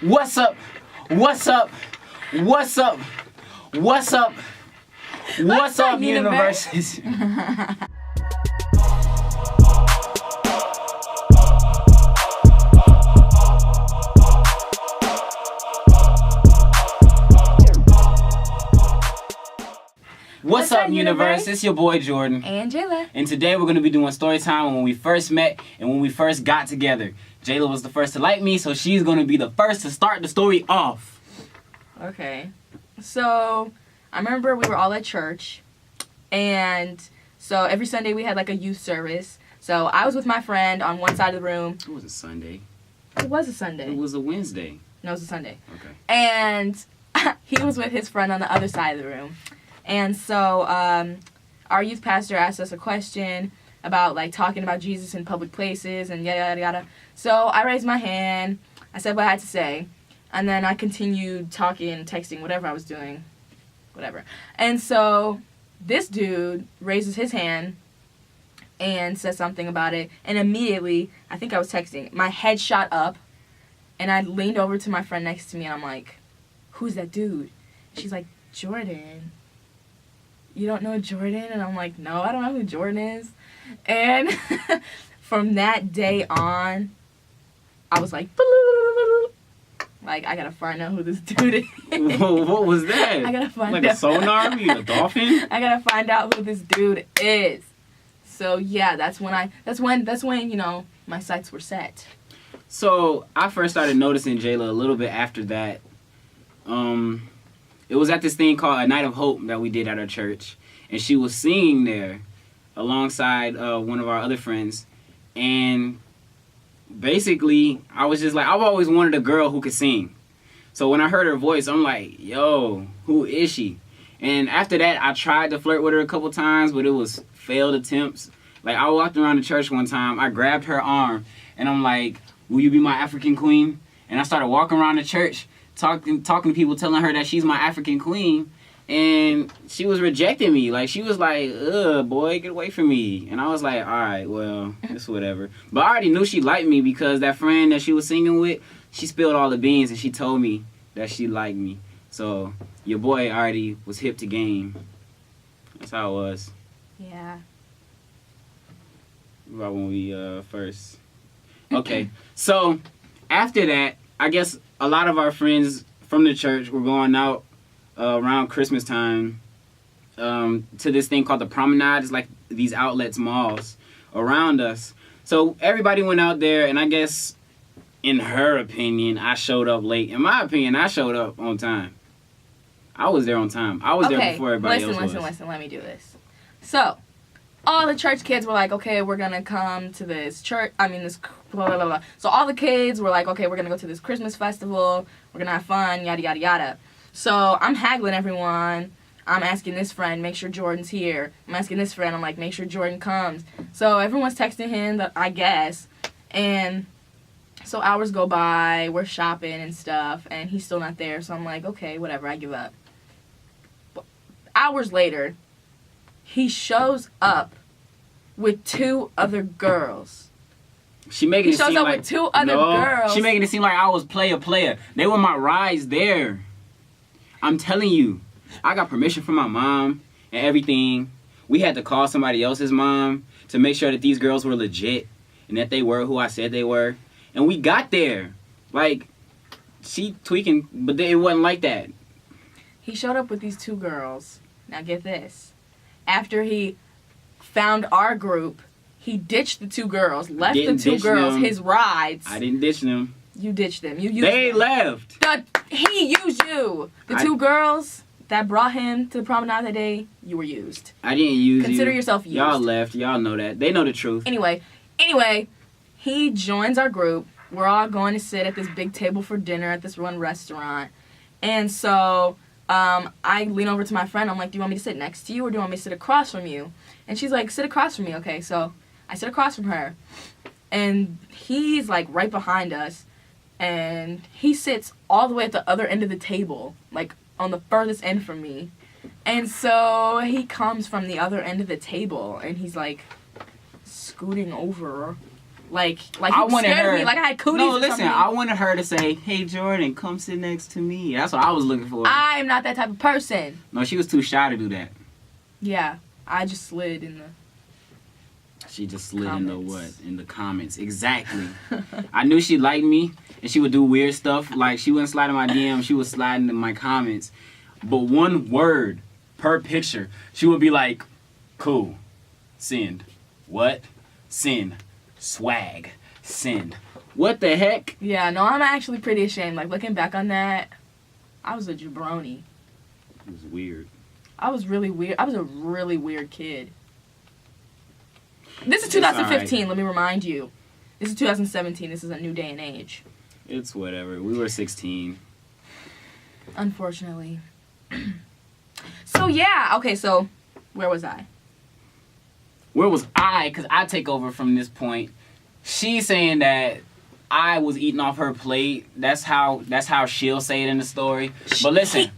What's up? What's up? What's up? What's up? What's up, universes? What's up, universe? It's your boy Jordan. And Jala. And today we're going to be doing story time when we first met and when we first got together. Jala was the first to like me, so she's going to be the first to start the story off. Okay. So, I remember we were all at church. And so every Sunday we had like a youth service. So I was with my friend on one side of the room. It was a Sunday. It was a Sunday. It was a Wednesday. No, it was a Sunday. Okay. And he was with his friend on the other side of the room. And so our youth pastor asked us a question about like talking about Jesus in public places and yada yada yada. So I raised my hand. I said what I had to say. And then I continued talking, texting, whatever I was doing. Whatever. And so this dude raises his hand and says something about it. And immediately, I think I was texting, my head shot up. And I leaned over to my friend next to me and I'm like, who's that dude? She's like, Jordan. You don't know Jordan? And I'm like, no, I don't know who Jordan is. And from that day on, I was like, I gotta find out who this dude is. What was that? I gotta find out. Like a sonar? You a dolphin? I gotta find out who this dude is. So yeah, that's when you know my sights were set. So I first started noticing Jayla a little bit after that. It was at this thing called A Night of Hope that we did at our church, and she was singing there alongside one of our other friends, and basically I was just like, I've always wanted a girl who could sing. So when I heard her voice, I'm like, yo, who is she? And after that, I tried to flirt with her a couple times, but it was failed attempts. Like, I walked around the church one time, I grabbed her arm, and I'm like, will you be my African queen? And I started walking around the church, talking to people, telling her that she's my African queen, and she was rejecting me. Like, she was like, ugh, boy, get away from me. And I was like, all right, well, it's whatever. But I already knew she liked me because that friend that she was singing with, she spilled all the beans and she told me that she liked me. So your boy already was hip to game. That's how it was. Yeah. About when we first. Okay, so after that, I guess a lot of our friends from the church were going out around Christmas time to this thing called the Promenade. It's like these outlets, malls around us. So everybody went out there, and I guess in her opinion, I showed up late. In my opinion, I showed up on time. I was there on time. I was there before everybody else was. Listen, let me do this. So, all the church kids were like, okay, we're going to come to this church, this blah, blah, blah, blah. So all the kids were like, okay, we're going to go to this Christmas festival, we're going to have fun, yada, yada, yada. So I'm haggling everyone. I'm asking this friend, make sure Jordan's here. I'm asking this friend, I'm like, make sure Jordan comes. So everyone's texting him, I guess. And so hours go by, we're shopping and stuff, and he's still not there. So I'm like, okay, whatever, I give up. But hours later, he shows up with two other girls. She making he shows up with two other girls. She making it seem like I was player. They were my rides there. I'm telling you, I got permission from my mom and everything. We had to call somebody else's mom to make sure that these girls were legit and that they were who I said they were. And we got there. Like, she tweaking, but it wasn't like that. He showed up with these two girls. Now get this. After he found our group, he ditched the two girls, left the two girls his rides. I didn't ditch them. You ditched them. You used them. They left. He used you. The two girls that brought him to the promenade that day, you were used. I didn't use you. Consider yourself used. Y'all left. Y'all know that. They know the truth. Anyway, he joins our group. We're all going to sit at this big table for dinner at this one restaurant. And so I lean over to my friend. I'm like, do you want me to sit next to you or do you want me to sit across from you? And she's like, sit across from me. Okay, so I sit across from her. And he's like right behind us. And he sits all the way at the other end of the table, like on the furthest end from me. And so he comes from the other end of the table and he's like scooting over Like I he wanted scared her. me. Like I had cooties. No, or listen. something. I wanted her to say, "Hey, Jordan, come sit next to me." That's what I was looking for. I'm not that type of person. No, she was too shy to do that. Yeah, I just slid in the. She just slid Comments. in the what? In the comments. Exactly. I knew she liked me, and she would do weird stuff. Like, she wouldn't slide in my DM. She would slide in my comments. But one word per picture, she would be like, cool, send. What? Send. Swag. Send. What the heck? Yeah, no, I'm actually pretty ashamed. Like, looking back on that, I was a jabroni. It was weird. I was really weird. I was a really weird kid. This is It's 2015, alright. let me remind you. This is 2017. This is a new day and age. It's whatever. We were 16. Unfortunately. So, yeah. Okay, so where was I? Where was I? Because I take over from this point. She's saying that I was eating off her plate. That's how she'll say it in the story. But listen,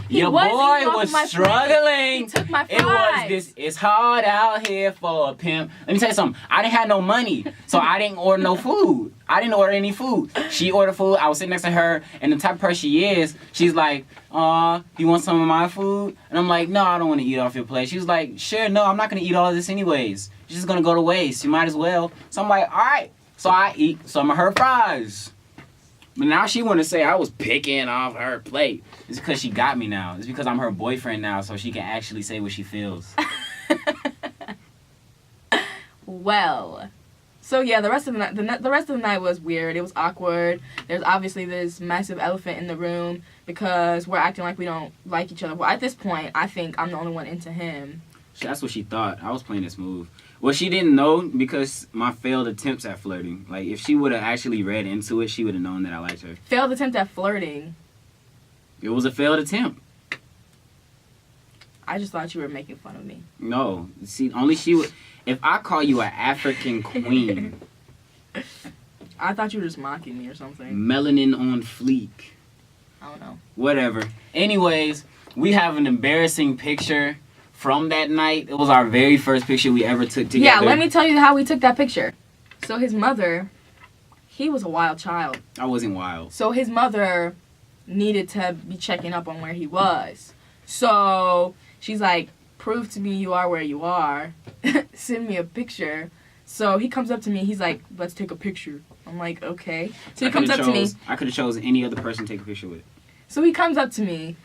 your was eating boy off was of my plate. struggling. He took my It was fries. this. It's hard out here for a pimp. Let me tell you something. I didn't have no money, so I didn't order no food. I didn't order any food. She ordered food. I was sitting next to her, and the type of person she is, she's like, you want some of my food? And I'm like, no, I don't want to eat off your plate. She was like, sure, no, I'm not going to eat all of this anyways. It's just going to go to waste. You might as well. So I'm like, all right. So I eat some of her fries. But now she want to say I was picking off her plate. It's because she got me now. It's because I'm her boyfriend now, so she can actually say what she feels. Well, so yeah, the rest of the night was weird. It was awkward. There's obviously this massive elephant in the room because we're acting like we don't like each other. Well, at this point, I think I'm the only one into him. That's what she thought. I was playing it smooth. Well, she didn't know because my failed attempts at flirting. Like, if she would have actually read into it, she would have known that I liked her. Failed attempt at flirting. It was a failed attempt. I just thought you were making fun of me. No. See, only she would... If I call you an African queen... I thought you were just mocking me or something. Melanin on fleek. I don't know. Whatever. Anyways, we have an embarrassing picture from that night. It was our very first picture we ever took together. Yeah, let me tell you how we took that picture. So his mother, he was a wild child. I wasn't wild. So his mother needed to be checking up on where he was. So she's like, prove to me you are where you are. Send me a picture. So he comes up to me. He's like, let's take a picture. I'm like, okay. So he comes up to me. I could have chosen any other person to take a picture with. So he comes up to me,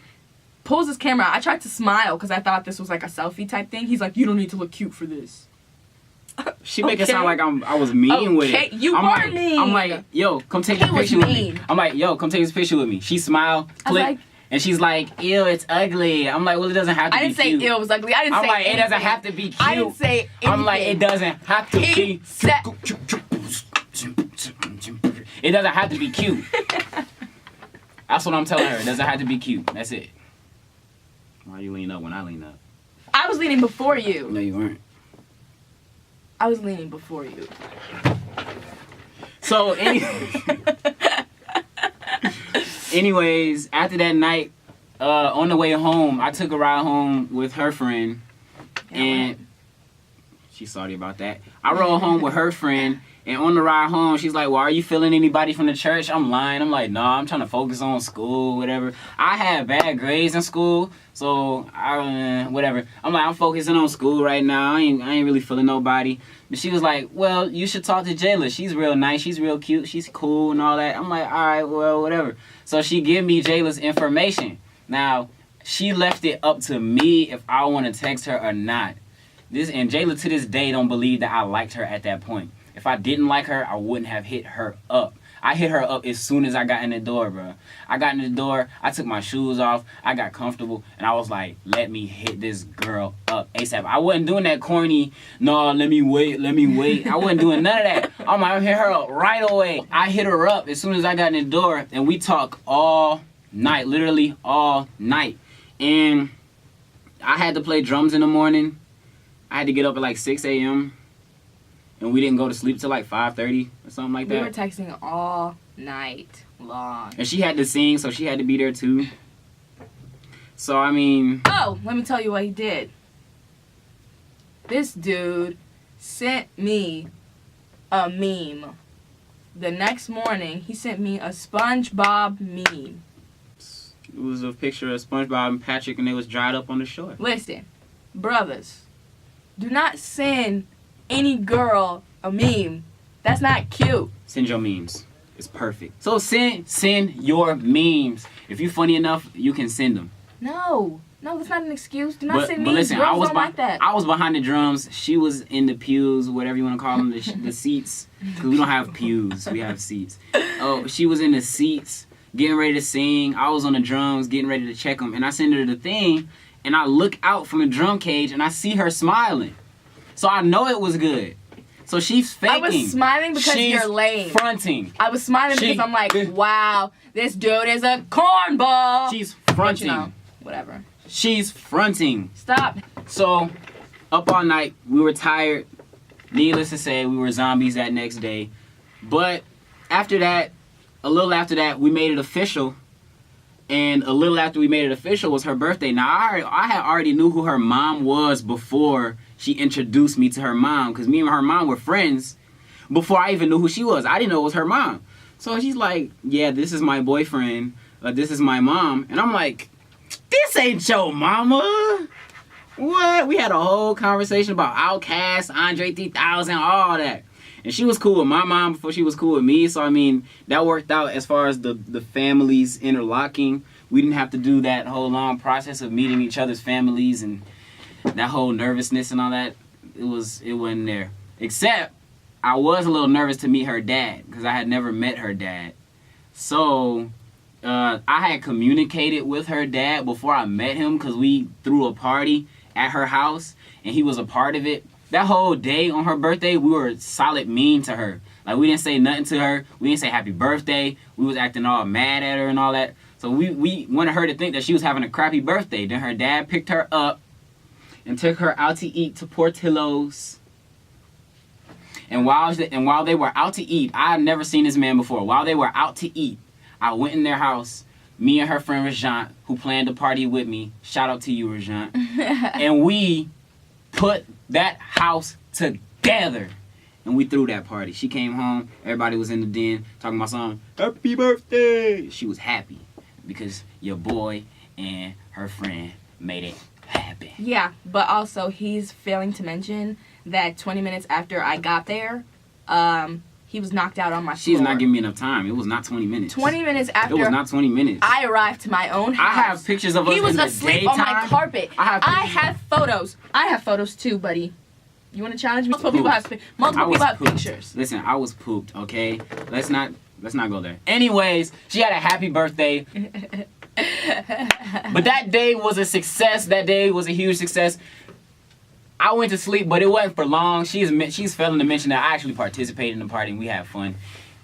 pulls his camera out. I tried to smile because I thought this was like a selfie type thing. He's like, you don't need to look cute for this. She make it sound like I was mean with it. You were mean. I'm like, yo, come take this picture with me. I'm like, yo, come take this picture with me. She smiled, click, and she's like, ew, it's ugly. I'm like, well, it doesn't have to be cute. I didn't say ew, it was ugly. I didn't say I'm like, anything. it doesn't have to be cute. I didn't say anything. I'm like, it doesn't have to be. It doesn't have to be cute. That's what I'm telling her. It doesn't have to be cute. That's it. Why you lean up when I lean up? I was leaning before you. No, you weren't. I was leaning before you. So, anyways, after that night, on the way home, I took a ride home with her friend, and she's sorry about that. I rode home with her friend, and on the ride home, she's like, well, are you feeling anybody from the church? I'm lying. I'm like, nah, I'm trying to focus on school, whatever. I had bad grades in school, so whatever. I'm like, I'm focusing on school right now. I ain't really feeling nobody. But she was like, well, you should talk to Jala. She's real nice. She's real cute. She's cool and all that. I'm like, all right, well, whatever. So she gave me Jala's information. Now, she left it up to me if I want to text her or not. And Jala to this day don't believe that I liked her at that point. If I didn't like her, I wouldn't have hit her up. I hit her up as soon as I got in the door, bro. I got in the door, I took my shoes off, I got comfortable, and I was like, let me hit this girl up ASAP. I wasn't doing that corny, no, let me wait. I wasn't doing none of that. I'm like, I hit her up right away. I hit her up as soon as I got in the door, and we talked all night, literally all night. And I had to play drums in the morning. I had to get up at like 6 a.m., and we didn't go to sleep till like 5:30 or something like that. We were texting all night long. And she had to sing, so she had to be there too. So, I mean... Oh, let me tell you what he did. This dude sent me a meme. The next morning, he sent me a SpongeBob meme. It was a picture of SpongeBob and Patrick, and they was dried up on the shore. Listen, brothers, do not send any girl a meme. That's not cute. Send your memes. It's perfect. So send your memes. If you're funny enough, you can send them. No, that's not an excuse. Do not send memes. But listen, Girls don't like that. I was behind the drums. She was in the pews, whatever you want to call them, the seats. Because we don't have pews. We have seats. Oh, she was in the seats, getting ready to sing. I was on the drums, getting ready to check them. And I send her the thing, and I look out from the drum cage, and I see her smiling. So I know it was good. So she's faking. I was smiling because you're lame. Fronting. I was smiling because I'm like, wow, this dude is a cornball. She's fronting. But, you know, whatever. She's fronting. Stop. So, up all night, we were tired. Needless to say, we were zombies that next day. But after that, a little after that, we made it official. And a little after we made it official was her birthday. Now, I had already knew who her mom was before she introduced me to her mom. Because me and her mom were friends before I even knew who she was. I didn't know it was her mom. So she's like, yeah, this is my boyfriend. This is my mom. And I'm like, this ain't your mama. What? We had a whole conversation about Outkast, Andre 3000, all that. And she was cool with my mom before she was cool with me. So, I mean, that worked out as far as the families interlocking. We didn't have to do that whole long process of meeting each other's families and that whole nervousness and all that. It wasn't there. Except, I was a little nervous to meet her dad because I had never met her dad. So, I had communicated with her dad before I met him because we threw a party at her house and he was a part of it. That whole day on her birthday, we were solid mean to her. Like, we didn't say nothing to her. We didn't say happy birthday. We was acting all mad at her and all that. So we wanted her to think that she was having a crappy birthday. Then her dad picked her up and took her out to eat to Portillo's. And while they were out to eat, I had never seen this man before. While they were out to eat, I went in their house. Me and her friend Rajant, who planned the party with me. Shout out to you, Rajant. And we put that house together. And we threw that party. She came home. Everybody was in the den talking about something. Happy birthday! She was happy because your boy and her friend made it happen. Yeah, but also he's failing to mention that 20 minutes after I got there, he was knocked out on my floor. She's not giving me enough time. It was not 20 minutes. 20 minutes after. It was not 20 minutes. I arrived to my own house. I have pictures of us He was in the asleep daytime. on my carpet. I have photos. I have photos too, buddy. You want to challenge me? Multiple people have pictures. Listen, I was pooped, okay? Let's not go there. Anyways, she had a happy birthday. But that day was a success. That day was a huge success. I went to sleep, but it wasn't for long. She's failing to mention that I actually participated in the party and we had fun.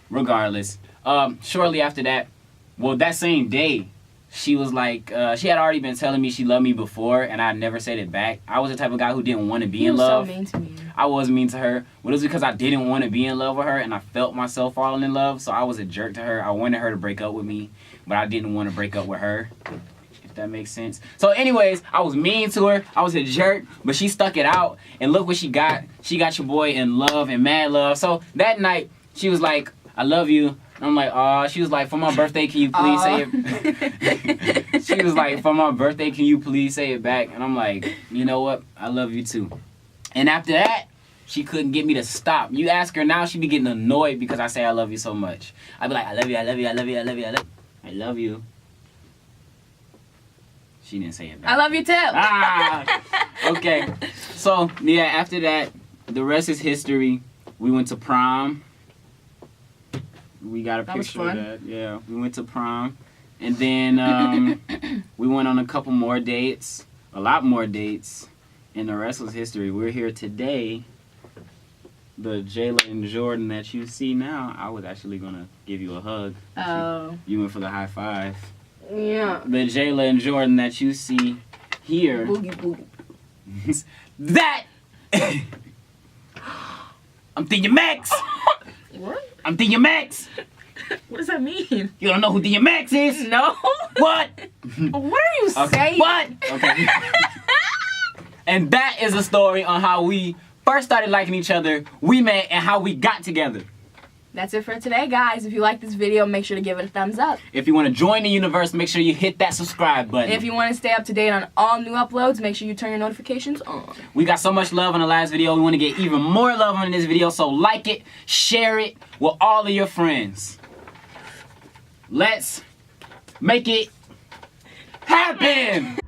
Regardless. Shortly after that, well, that same day, she was like, she had already been telling me she loved me before, and I never said it back. I was the type of guy who didn't want to be in love. You were so mean to me. I was mean to her, but it was because I didn't want to be in love with her, and I felt myself falling in love, so I was a jerk to her. I wanted her to break up with me, but I didn't want to break up with her, if that makes sense. So anyways, I was mean to her. I was a jerk, but she stuck it out, and look what she got. She got your boy in love and mad love. So that night, she was like, I love you. I'm like, aw. She was like, for my birthday, can you please say it? She was like, for my birthday, can you please say it back? And I'm like, you know what? I love you too. And after that, she couldn't get me to stop. You ask her now, she be getting annoyed because I say I love you so much. I be like, I love you, I love you, I love you, I love you, I love you. I love you. She didn't say it back. I love you too. Okay. So, yeah, after that, the rest is history. We went to prom. We got a picture of that. Yeah, we went to prom. And then we went on a couple more dates. A lot more dates. And the rest was history. We're here today. The Jala and Jordan that you see now, I was actually going to give you a hug. Oh. You went for the high five. Yeah. The Jala and Jordan that you see here. Boogie boogie. That! I'm DMX! What? I'm DMX! What does that mean? You don't know who DMX is? No. What? What are you saying? What? Okay. And that is a story on how we first started liking each other, we met, and how we got together. That's it for today, guys. If you like this video, make sure to give it a thumbs up. If you want to join the universe, make sure you hit that subscribe button. If you want to stay up to date on all new uploads, make sure you turn your notifications on. We got so much love on the last video. We want to get even more love on this video, so like it, share it with all of your friends. Let's make it happen!